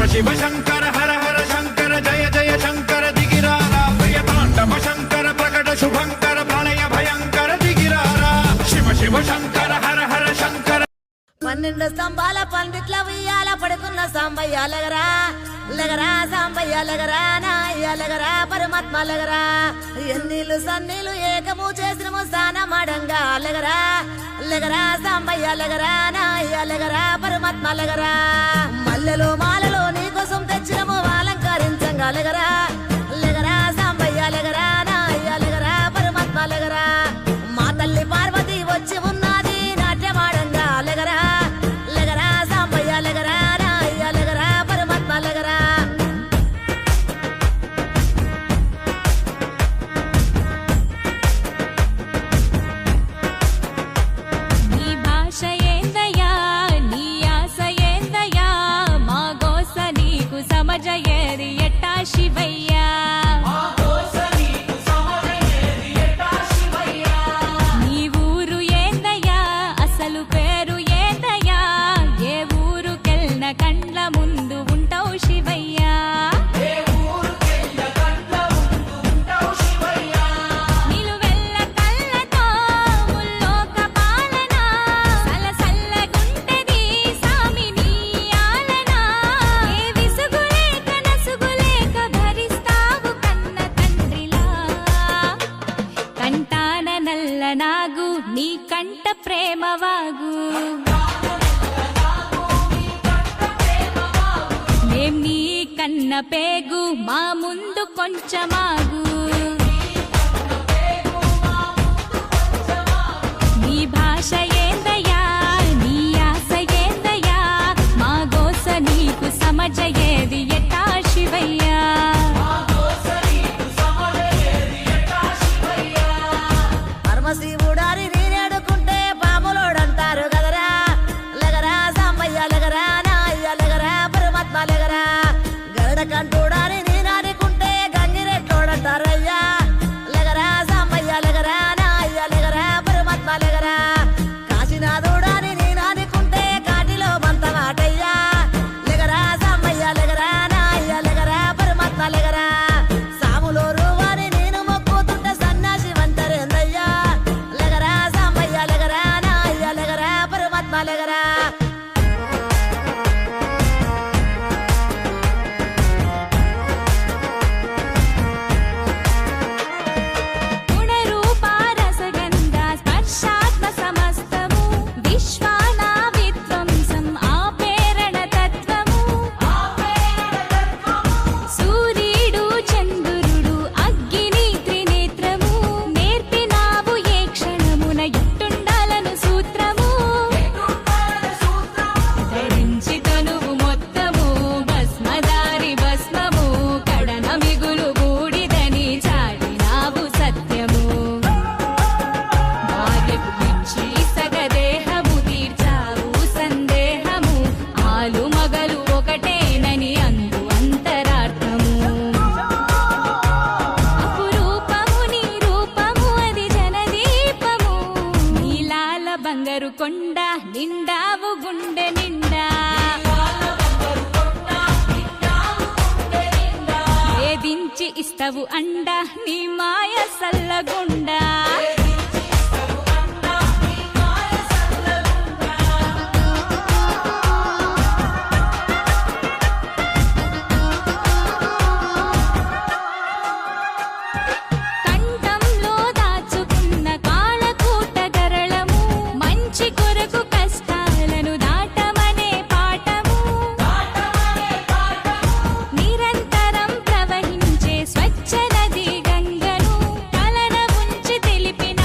శివ శంకర హర హర శంకర జయ జయ శంకర దిగిరారా ప్రియతాండవ శంకర ప్రకట శుభంకర ప్రళయ భయంకర దిగిరారా శివ శివ శంకర హర హర శంకర 12 స్తంభాల పండిట్ల ఉయ్యాల పడుకున్న సాంబయ్య లగరా లగరా సాంబయ్య లగరా నాయ్య లగరా పరమాత్మ లగరా ఎన్నీళ్ళు సన్నీళ్ళు ఏకము చేసినము స్నానమాడంగా లగరా లగరా సాంబయ్య లగరా నాయ్య లగరా పరమాత్మ లగరా మల్లెలు మాలలో నీకోసం తెచ్చినము అలంకరించంగా లగరా లగరా సాంబయ్య లగరా నాయ్య లగరా పరమాత్మ లగరా మా తల్లి పార్వతి వచ్చి ఉన్నది నాట్యమాడంగా లగరా లగరా సాంబయ్య లగరా నాయ్య లగరా పరమాత్మ లగరా నీ భాష ఏందయ్యా నీ ఆశ ఏందయ్యా మా గోస నీకు సమజయేది ఎట్టా శివయ్యా నీ ఊరు ఏందయ్యా అసలు పేరు ఏందయ్యా ఏ ఊరుకెళ్ళిన కండ్ల ముందు ఉంటావు శివయ్యా నిలువెల్ల కళ్ళతో ముల్లోక పాలన సలసల్లగుంటది సామి నీ ఆలన ఏ విసుగులేక నసుగులేక భరిస్తావు కన్న తండ్రిలా కంటాన నల్ల నాగు నీ కంట ప్రేమవాగు మేం నీ కన్న పేగు మా ముందు కొంచెమాగు నీ భాష ఏందయ్యా నీ ఆశ ఏందయ్యా మా గోస నీకు సమజయేది ఎట్టా శివయ్యా పరమశివుడారి నీరేడుకుంటే పాములోడంటారు కదరా లగరా సాంబయ్య లగరా నాయ్య లగరా పరమాత్మ లగరా గరుడ కంటూడారి నీనాడుకుంటే గంగిరెట్టోడంటారయ్యా లగరా సాంబయ్య లగరా నాయ్య లగరా పరమాత్మ లగరా కాశీనాథుడాని నీనాడుకుంటే కాటిలో మంతమాటయ్యా లగరా సాంబయ్య లగరా నాయ్య లగరా పరమాత్మ లగరా సాములోరు వారి నేను మొక్కుతుంటే సన్నాసి వంటరేందయ్యా లగరా సాంబయ్య లగరా నాయ్య లగరా పరమాత్మ లగరా గుణరూపారసగంధ స్పర్శాత్మ సమస్తము విశ్వానా విధ్వంసం ఆపేరణ తత్వము సూర్యుడు చంద్రుడు అగ్ని త్రినేత్రము నేర్పినావు ఏ క్షణమున ఎట్టుండాలను సూత్రము ధరించి తనువు మొత్తము భస్మదారి భస్మము కడన మిగులు బూడిదని చాటినావు సత్యము భార్యకు పిచ్చి సగదేహము తీర్చావు సందేహము ఆలు మగలు ఒకటేనని అందు అంతరార్థము అపురూపము నీ రూపము అది జనదీపము నీలాల బంగారు కొండ నిండావు గుండె నిండా వేధించి ఇస్తవు అండ నీ మాయ సల్లగుండా కంఠంలో దాచుకున్న కాళకూట గరళము మంచి కొరకు కష్టాలను దాటమనే పాఠము నిరంతరం ప్రవహించే స్వచ్ఛ నది గంగను కలన ఉంచి తెలిపిన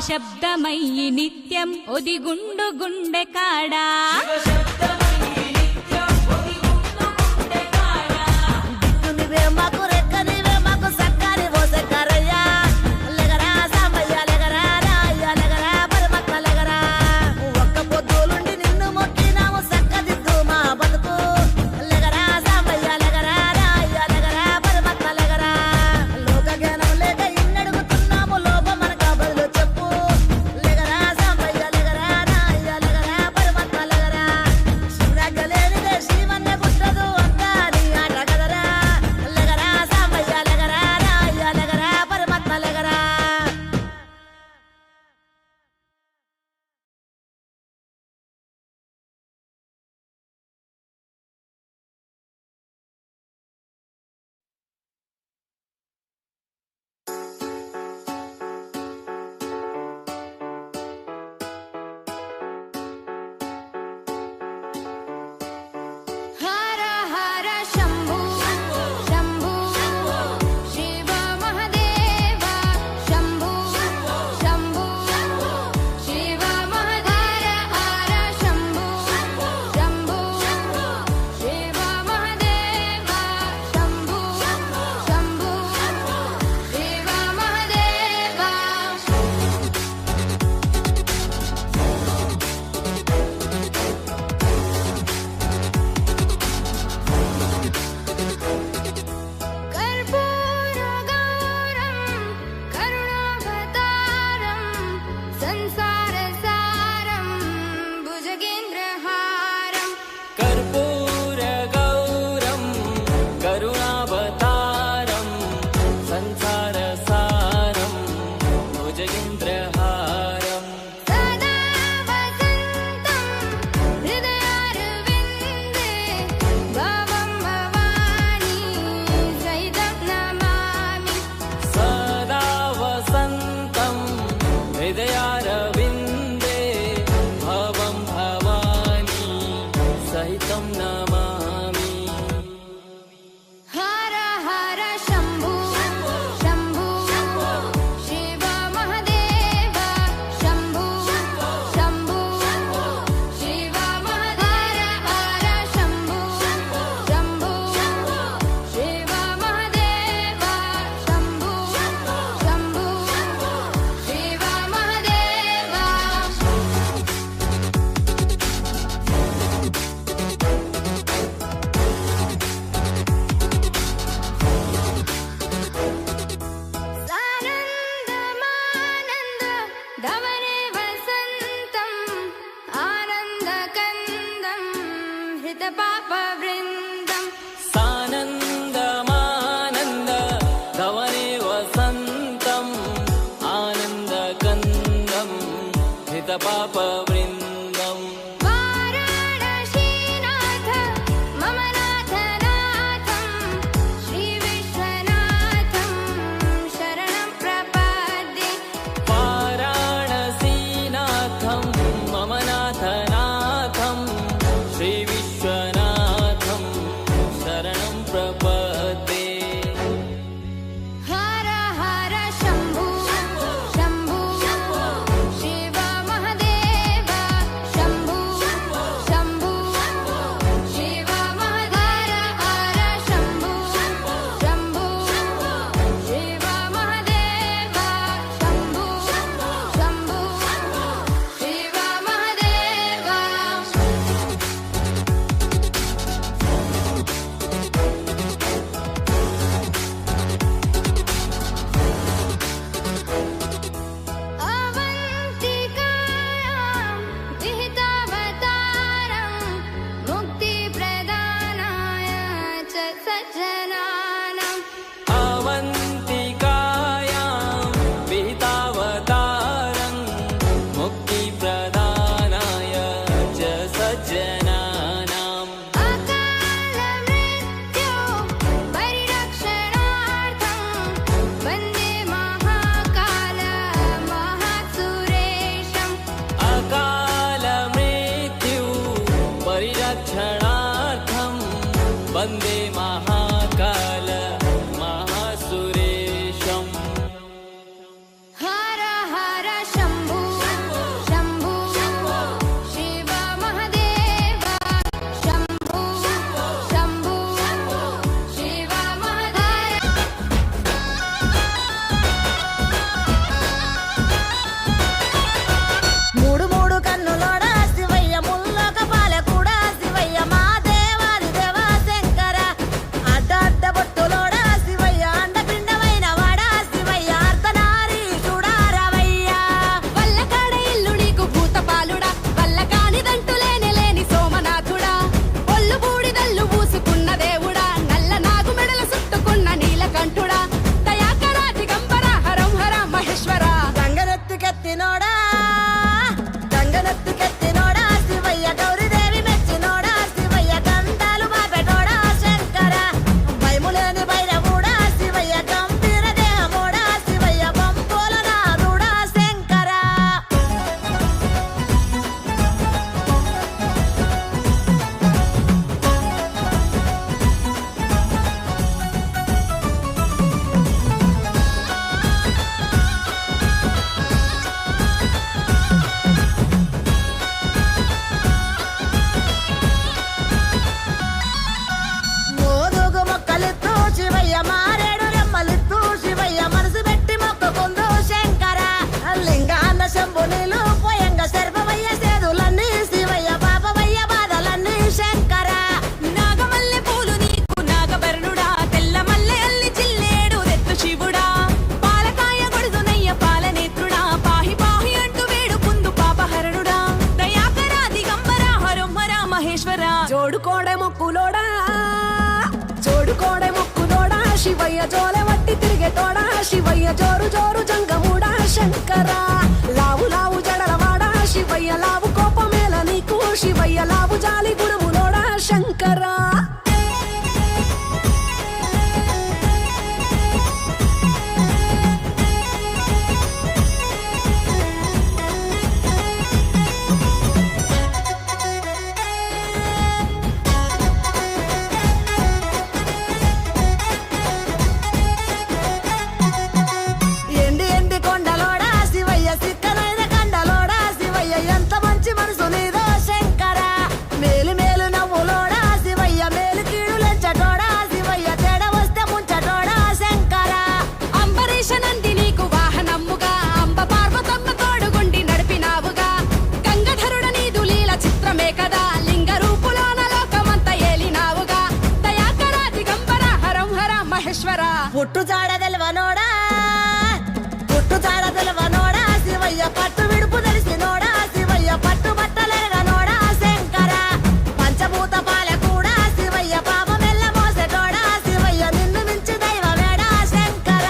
శబ్దమయ్యి నిత్యం ఒదిగుండు గుండె కాడా దిక్కునివే మాకు రెక్కనివే మాకు సక్కని ఓసెక్కరయ్యా లెగరా సాంబయ్య లెగరా రాయ్య లెగరా పరమాత్మ లెగరా ఒక్క పొద్దులుండి నిన్ను మొక్కినాము సక్కదిద్దు మా బతుకు లెగరా సాంబయ్య లెగరా రాయ్య లెగరా పరమాత్మ లెగరా లోక జ్ఞానం లేక ఇన్నడుగుతున్నాము లోపం మనక బదులు చెప్పు లెగరా సాంబయ్య లెగరా రాయ్య లెగరా పరమాత్మ లెగరా శివరాగలేనిదే శివన్న గుట్టదు అంతా నీ ఆట కదరా లెగరా సాంబయ్య లెగరా రాయ్య లెగరా పరమాత్మ లెగరా हर हर शंभू शंभू शिव महादेव शंभू शंभू शिव महादेव हर शंभू शंभू शिव महादेव शंभू शंभू शिव महादेव कर्पूरगौरं करुणावतारं संसारसारं भुजगेन्द्रहारं कर्पूरगौरं करुणावतारं संसारसारं भुजगेन्द्रहारं सदा वसन्तं हृदयारविन्दे भवं भवानी सहितं नमामि सदा वसन्तं हृदयारविन्दे भवं भवानी सहितं नमामि हर हर शंभू शंभू शिव महादेव शंभू शंभू शिव महादेव हर शंभू शंभू शिव महादेव शंभू शंभू शिव महादेव सानन्दमानन्द धवने वसन्तम् आनन्दकन्दं हृतपापवृन्दम् सानन्दमानन्द धवने वसन्तम् आनन्दकन्दं हितपापवृन्दम् वाराणसीनाथ मम नाथनाथं श्रीविश्वनाथं शरणं प्रपद्ये वाराणसीनाथं मम नाथनाथं श्रीविश्वनाथं शरणं प्रपद्ये हर हर शंभू शंभू शिव महादेव జోలె వట్టి తిరిగేటోడా శివయ్య జోరు జోరు జంగముడా శంకర లావు లావు జడలవాడా శివయ్య లావు కోపమేల నీకు శివయ్య లావు జాలి గుణములోడా శంకర పుట్టు జాడ తెలవనోడా పుట్టు జాడ తెలవనోడా శివయ్య పట్టు విడుపు తెలిసినోడా శివయ్య పట్టు బట్టలెరగనోడా శంకర పంచభూత పాలకూడా శివయ్య పాపమెల్ల మోసెటోడా శివయ్య నిన్ను మించి దైవమేడా శంకర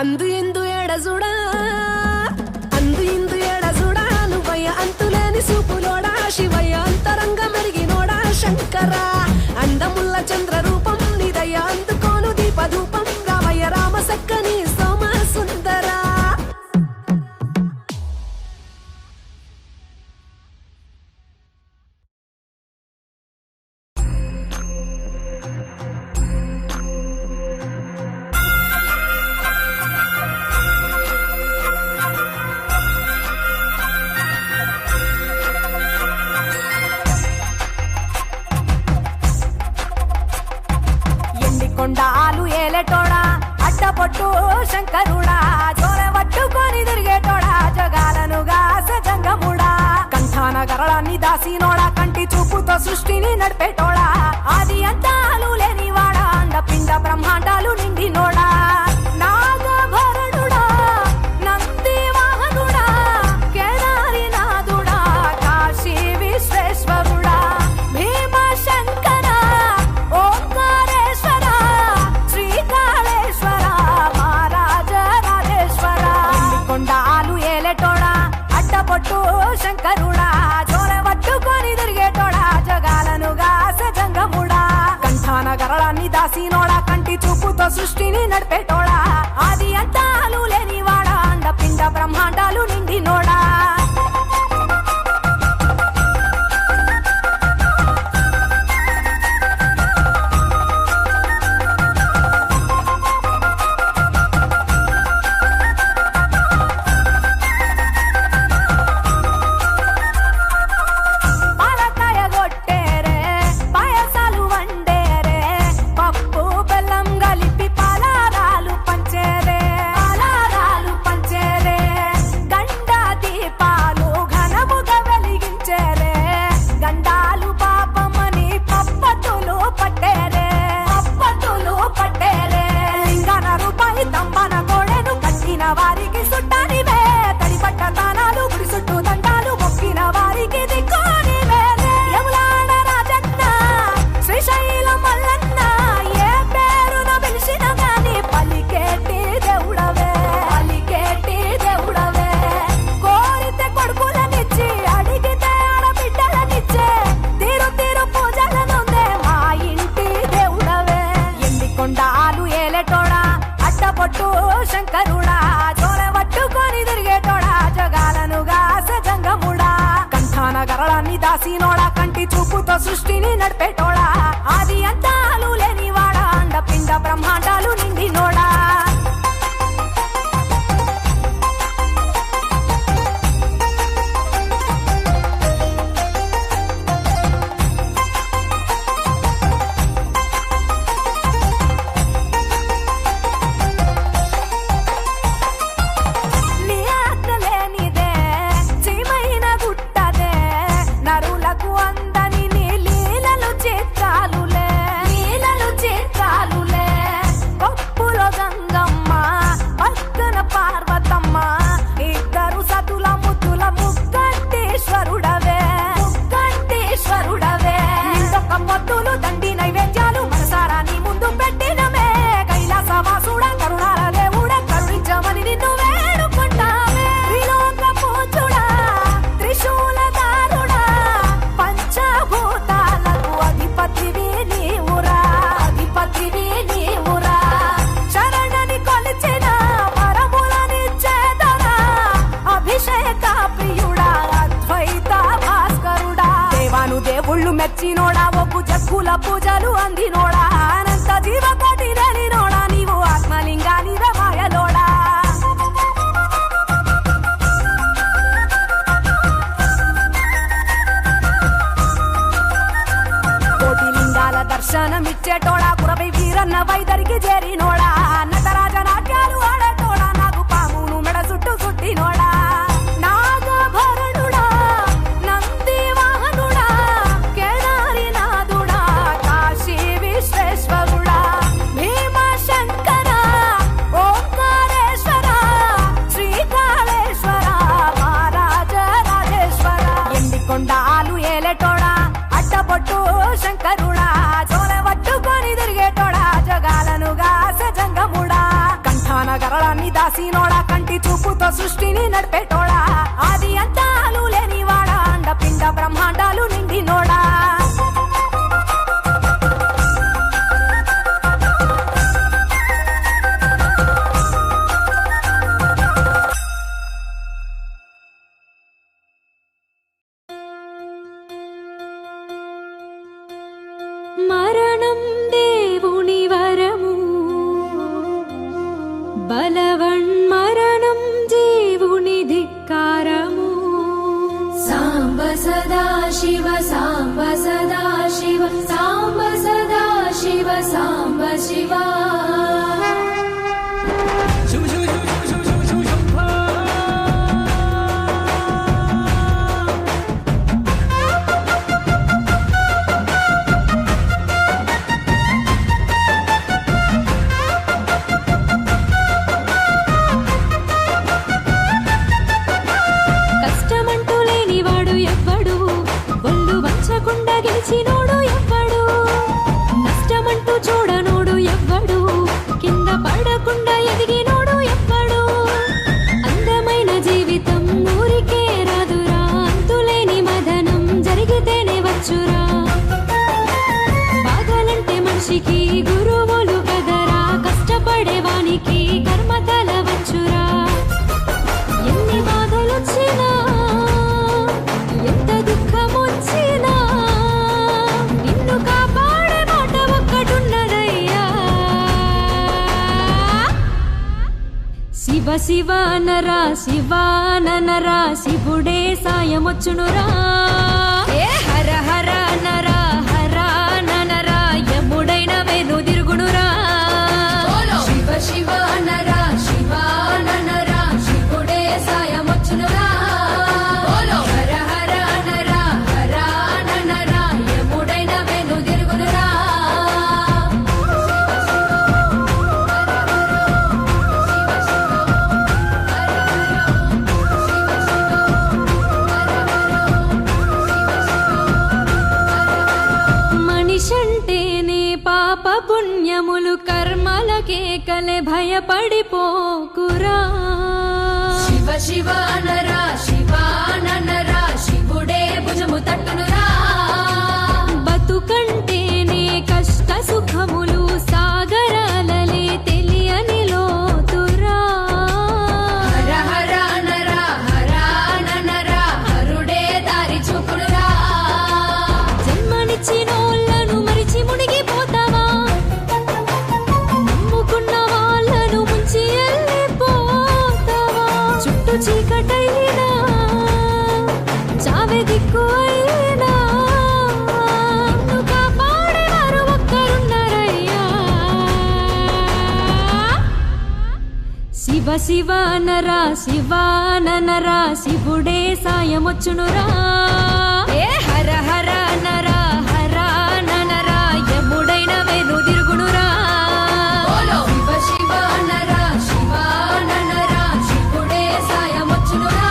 అందు ఇందు ఎడజుడా అందు ఇందు ఎడజుడా నువ్వయ్య అంతులేని సూపులోడా శివయ్య అంతరంగ మెరిగినోడా శంకర అందముల్ల చంద్ర రూపం నిదయ్య అందుకోను దీపధూపం రామయ్య రామ సక్కని సోమ సుందర కొండాలు ఏలేటోడా అడ్డపొట్టు శంకరుడా జోలె పట్టుకొని తిరిగేటోడా జగాలనుగా సజంగముడా కంఠాన గరళాన్ని దాసినోడా కంటి చూపుతో సృష్టిని నడిపేటోడా ఆది అంతాలు లేనివాడా అండ పిండ బ్రహ్మాండాలు నిండినోడా నాగభరణుడా నంది వాహనుడా కేదారినాథుడా కాశీ విశ్వేశ్వరుడా భీమ శంకర ఓంకారేశ్వర శ్రీకాళేశ్వర మహారాజ రాజేశ్వర కొండాలు ఏలేటోడా అడ్డపొట్టు శంకరుడా జోలె పట్టుకొని తిరిగేటోడా జగాలనుగా సజంగముడా కంఠాన గరళాన్ని దాసినోడా కంటి చూపుతో సృష్టిని నడిపేటోడా ఆది అంతాలు లేనివాడా అండ పిండ బ్రహ్మాండాలు నిండినోడా వారికి సుట్టానివే తడిపట్ట తానాలు గుడి చుట్టూ దండాలు మొక్కిన వారికి దిక్కునివే యములాడ రాజన్న శ్రీశైల మల్లన్న ఏ పేరున పిలిచిన గాని పలికేటి దేవుడవే కోరితే కొడుకులనిచ్చి అడిగితే ఆడబిడ్డలనిచ్చే తీరు తీరు పూజలనుందే మా ఇంటి దేవుడవే ఎండి కొండాలు ఏలేటోడా అడ్డపొట్టు శంకరుడా జోలె పట్టుకొని తిరిగేటోడా జగాలనుగా సజంగముడా కంఠానగా గరళాన్ని దాసినోడా కంటి చూపుతో సృష్టిని నడిపేటోడా ఆది అంతాలు లేనివాడా అండపిండ బ్రహ్మాండాలు నిండినోడా మెచ్చినోడా ఒప్పు జక్కుల పూజలు అందినోడా అనంత జీవకోటి రలినోడా నీవు ఆత్మలింగాని రమాయలోడా కోటి లింగాల దర్శనమిచ్చేటోడా కురవై వీరన్న వైదరికి చేరినోడా నటరాజ నాట్యాలు ఆడేటోడా నాకు పామును మెడ చుట్టూ చుట్టినోడా శంకరుడా చోల పట్టుకొని తిరిగేటోడా జగాలను గాసె జంగముడా కంఠాన గరళాన్ని దాసినోడా కంటి చూపుతో సృష్టిని నడిపేటోడా ఆది అంతాలు లేనివాడా అండపిండ బ్రహ్మాండాలు నిండినోడా మరణం దేవుని వరము బలవన్మరణం జీవుని ధిక్కారము సాంబ సదా శివ సాంబ సదా శివ సాంబ సదా శివ సాంబ శివ గెలిచినోడు ఎవ్వడు నష్టమంటూ చూడనోడు ఎవ్వడు కింద పడకుండా ఎదిగినోడు ఎవ్వడు అందమైన జీవితం ఊరికే రాదురా అంతులేని మదనం జరిగితేనే వచ్చురా బాధలంటే మనిషికి గురువులు కదరా కష్టపడేవానికి కర్మతల వచ్చురా ఎన్ని బాధలొచ్చినా ఎంత దుఃఖం వచ్చినా నిన్ను కాపాడే మాట ఒక్కటున్నదయ్యా శివ శివ నరా శివాననరా శివుడే సాయమొచ్చునురా ఏ హర హర నరా హర ననరా యముడైన వేను తిరుగునురా శివ శివ నరా శివాననరా శివుడే సాయమొచ్చునురా హర హర నరా హర ననరా యముడైన వేను తిరుగునురా మనిషంటేనే పాప పుణ్యములు కర్మలకే కలే భయపడిపోకురా శివ శివ నరా శివాననరా శివుడే భుజము తట్టునురా బతుకంటేనే కష్ట సుఖములు సాగరాలలే తెలియని లోతురా హర హర నరా హర ననరా హరుడే దారి చూపునురా ఎక్కువైనా నిన్ను కాపాడేవారు ఒక్కరున్నారయ్యా. శివ శివ అనరా శివాననరా శివుడే సాయమొచ్చునురా. ఏ హర హర అనరా హరా ననరా యముడైన వెను తిరుగునురా. శివ శివ అనరా శివాననరా శివుడే సాయమొచ్చునురా.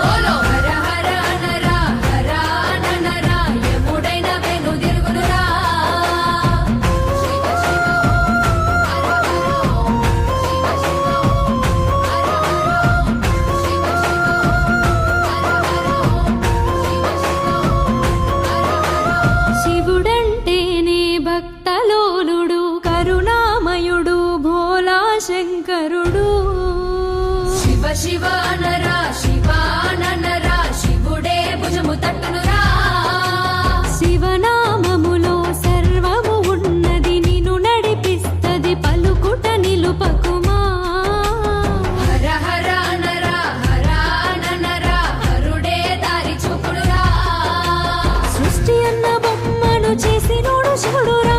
హర హర అనరా హరా ననరా యముడైన వెను తిరుగునురా. శివ శివ హర హర శివ శివ హర హర శివ శివ శివుడంటేనే భక్తలోలుడు కరుణామయుడు భోలా శంకరుడు. శివ శివ అనరా శివాననరా శివుడే భుజము తట్టునురా. శివనామములో సర్వము ఉన్నది నిన్ను నడిపిస్తది పలుకుట నిలుపకుమా. హర హర అనరా హరా ననరా హరుడే దారి చూపుడురా. సృష్టి అన్న బొమ్మను చేసినోడు శివుడురా.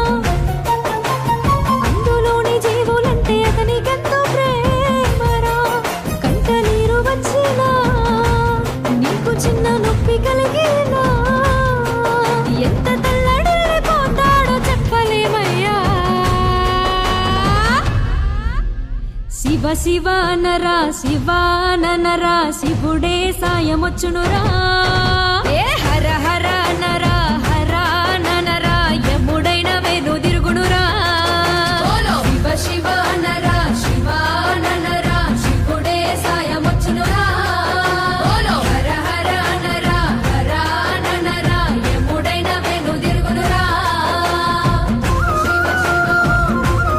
అందులోని జీవులంటే అతనికెంతో ప్రేమరా. కంట నీరు వచ్చినా నీకు చిన్న నొప్పి కలిగినా ఎంత తల్లడిల్లిపోతాడో చెప్పలేమయ్యా. శివ శివ అనరా శివాననరా శివుడే సాయమొచ్చునురా. ఏ హర హర అనరా హరా ననరా యముడైన వెను తిరుగునురా. శివ శివ అనరా శివాననరా శివుడే సాయమొచ్చునురా. హర హర అనరా హరా ననరా యముడైన వెను తిరుగునురా. శివ శివ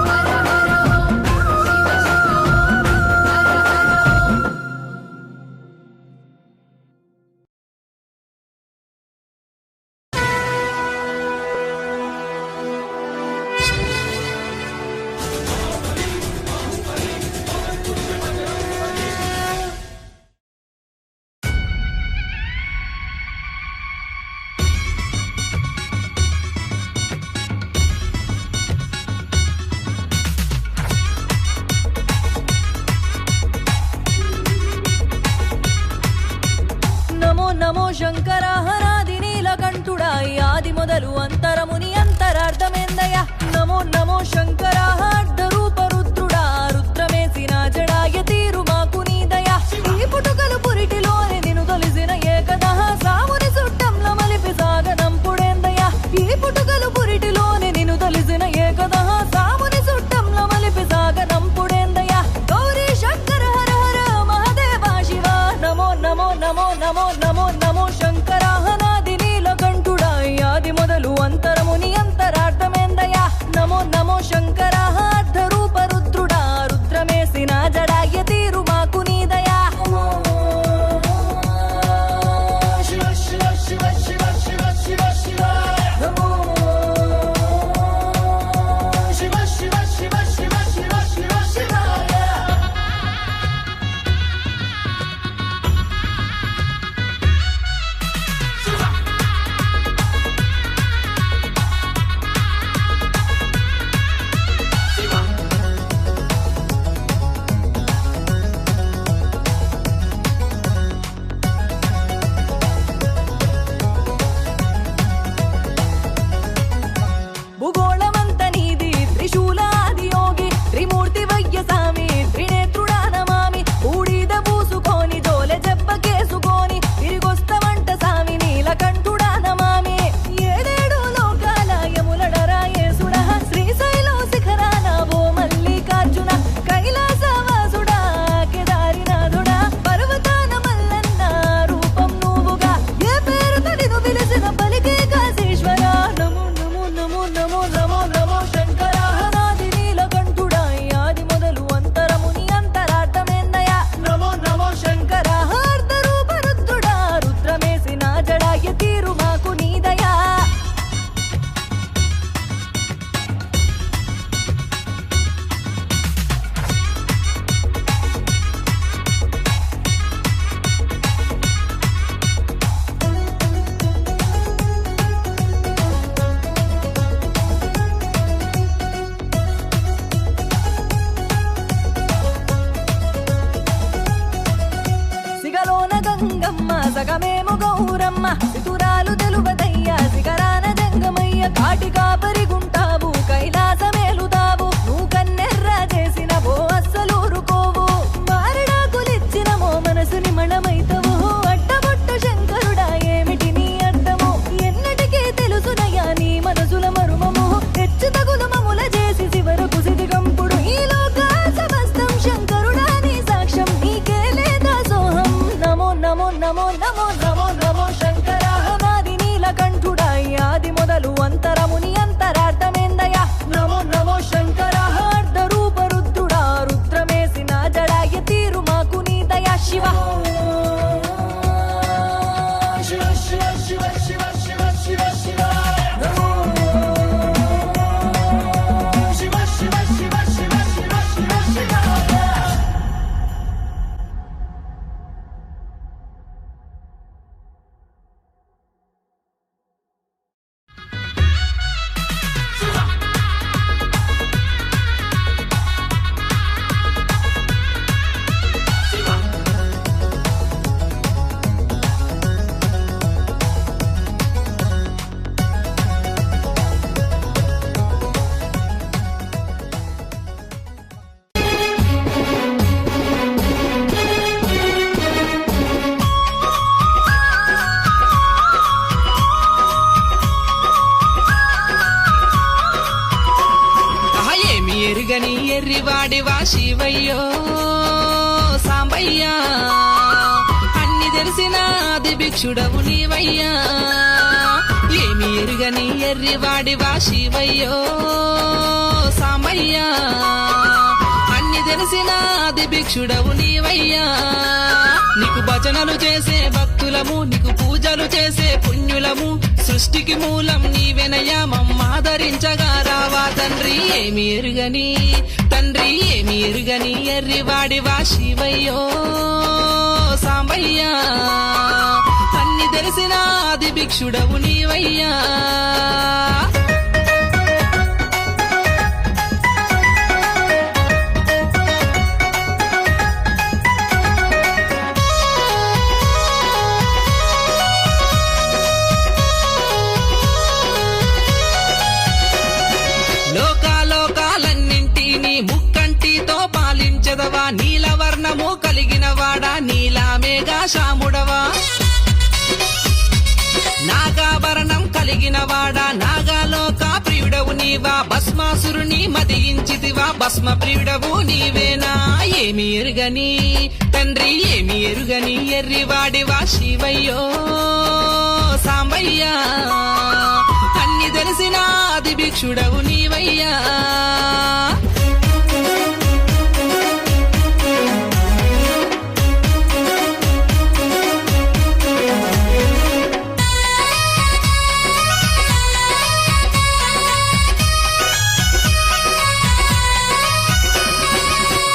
హర హర శివ శివ హర హర. నమో నమో శంకర హరాది నీలకంఠుడా ఆది మొదలు అంతరముని అంతరార్థమేందయ్యా. నమో నమో శంకర అర్ధ రూప రుద్రుడా రుద్రమేసిన జడాయ తీరు మాకు నీదయా. ఈ పుట్టుకలు పురిటిలోని నిన్ను తొలిసిన ఏకదహ సాముని చుట్టంలో మలిపి సాగనంపుడేందయ్యా. ఈ పుట్టుకలు పురిటిలోని నిన్ను తొలిసిన ఏకదహ సాముని చుట్టంలో మలిపి సాగనంపుడేందయ్యా. గౌరీ శంకర హర హర మహదేవ శివ నమో నమో నమో నమో నమో నమో శంకర హనాది నీలకంఠుడా ఆది మొదలు అంతరముని అంతరార్థమేందయ్యా. నమో నమో శంకర అర్ధ రూప రుద్రుడా రుద్రమేసిన జడాయ తీరు మాకు నీదయా. శివ శివ శివ శివ శివ శివ శివ నమో శివ శివ శివ శివ శివ శివ శివాయ. శివ ఎరుగని ఎర్రివాడివా శివయ్యో సాంబయ్యా అన్ని తెలిసిన ఆది భిక్షుడవు నీవయ్యా ఏమి ఎరుగని ఎర్రివాడివా శివయ్యో సాంబయ్యా అన్ని తెలిసిన ఆది భిక్షుడవు నీవయ్యా నీకు భజనలు చేసే భక్తులము నీకు పూజలు చేసే పుణ్యులము సృష్టికి మూలం నీవెనయ్యా మమ్మాదరించగా రావా తండ్రి ఏమి ఎరుగని తండ్రి ఏమి ఎరుగని ఎర్రివాడివా శివయ్యో సాంబయ్యా అన్ని తెలిసిన ఆది భిక్షుడవు నీవయ్యా లోకాలన్నింటినీ ముక్కంటితో పాలించదవా నీలవర్ణము కలిగిన వాడా నీలామేఘా శాముడవా నాగాభరణం కలిగిన వాడా నాగాలోక ప్రియుడవు నీవా భస్మాసురుని మదించితివా భస్మ ప్రియుడవు నీవేనా ఏమి ఎరుగని తండ్రి ఏమి ఎరుగని ఎర్రివాడివా శివయ్యో సాంబయ్యా అన్ని తెలిసిన ఆది భిక్షుడవు నీవయ్యా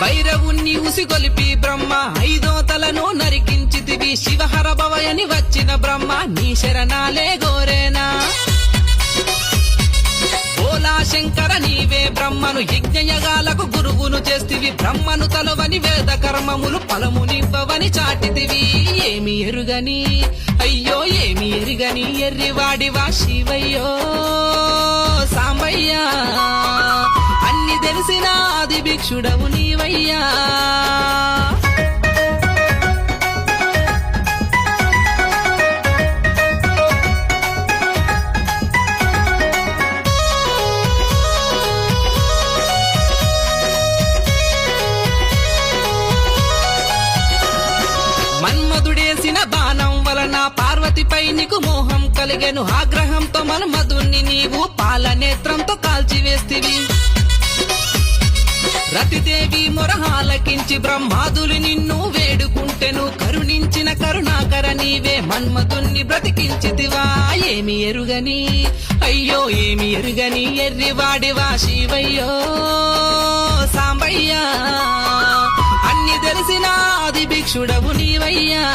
భైరవుణ్ణి ఉసిగొలిపి బ్రహ్మ ఐదో తలను నరికించితివి శివహర భవయని వచ్చిన బ్రహ్మ నీ శరణాలే గోరేనా ఓలా శంకర నీవే బ్రహ్మను యజ్ఞయగాలకు గురువును చేస్తివి బ్రహ్మను తలవని వేద కర్మములు ఫలమునివ్వవని చాటితివి ఏమి ఎరుగని అయ్యో ఏమి ఎరుగని ఎర్రివాడివా శివయ్యో సాంబయ్యా అన్ని తెలిసిన ఆది భిక్షుడవు నీవయ్యా మన్మధుడేసిన బాణం వలన పార్వతిపై నీకు మోహం కలిగెను ఆగ్రహంతో మన్మధుణ్ణి నీవు పాలనేత్రంతో కాల్చివేస్తివి రతిదేవి మొరహాలకించి బ్రహ్మాదులు నిన్ను వేడుకుంటెను కరుణించిన కరుణాకర నీవే మన్మధుణ్ణి బ్రతికించితివా ఏమి ఎరుగని అయ్యో ఏమి ఎరుగని ఎర్రివాడివా శివయ్యో సాంబయ్యా అన్ని తెలిసిన ఆది భిక్షుడవు నీవయ్యా